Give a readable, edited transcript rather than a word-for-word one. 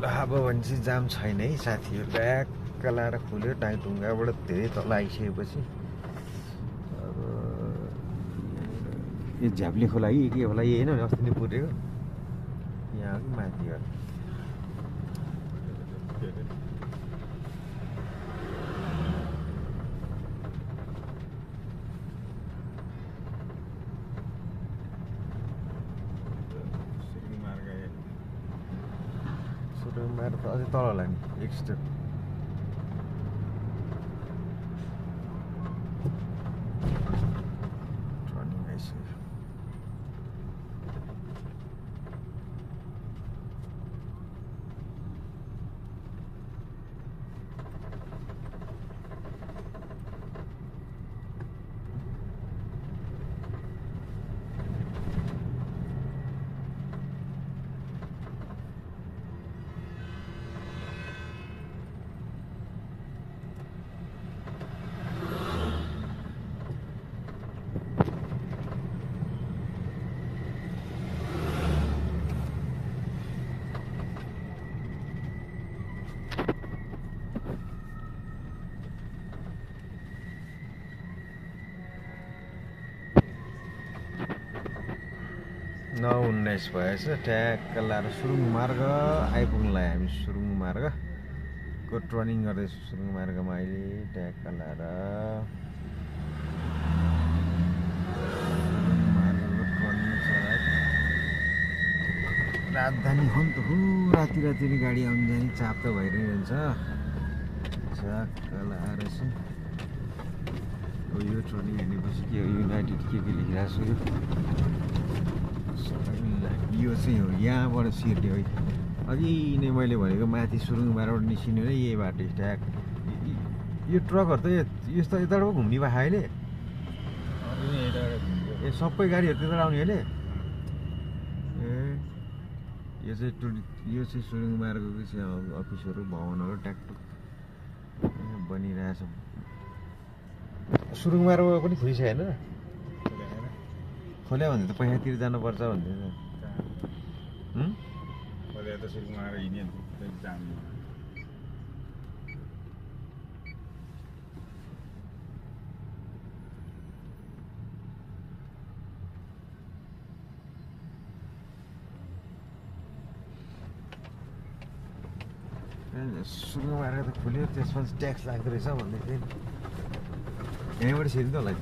अब भनेपछि जाम छैन है साथीहरू ट्याक्क लाएर खुल्यो टाङटुङ्गाबाट धेरै तल आइसकेपछि अब यो झ्याप्ली खोला कि के होला यही होइन अस्ति नै पुरेको यहाँ हो कि माथि हो सुरुङमार्ग त अझै तल होला नि एक स्टेप टर्निङ आइसक्यो नौ 19 भएछ ट्याक्क लाएर सुरुङ मार्ग आइपुग्नुलाई हामी सुरुङ मार्गको टर्निङ गर्दैछु सुरुङ मार्गमा अहिले ट्याक्क लाएर राजधानी हो नि त हो राति गाडी आउनु जाने चाप त भइरहन्छ ट्याक्क लाएर चाहिँ यो टर्निङ हेर्नेपछि के युनाइटेड के लेखिरहेको छु यो चाहिँ हो यहाँबाट छिर्ने है अघि नै मैले भनेको माथि सुरुङबारबाट निस्किने हो यही बाटो ट्याक यो ट्रकहरू त यस्तो यताबाट घुम्ने भए अहिले ए सबै गाडीहरू त्यताबाट आउने अहिले ए यो चाहिँ सुरुङबारको चाहिँ अफिसहरू भवनहरू ट्याकटुक बनिरहेछ सुरुङबारमा पनि खुलिसक्यो होइन खोल्या भने त पैसातिर जानुपर्छ भन्दै खोल्या त सुरुङमा हिँड्यो जानु सुरुङमा त खुल्यो त्यसमा ट्याक्स लाग्दो रहेछ भन्दै थिएँ यहीँबाट छिर्नु होला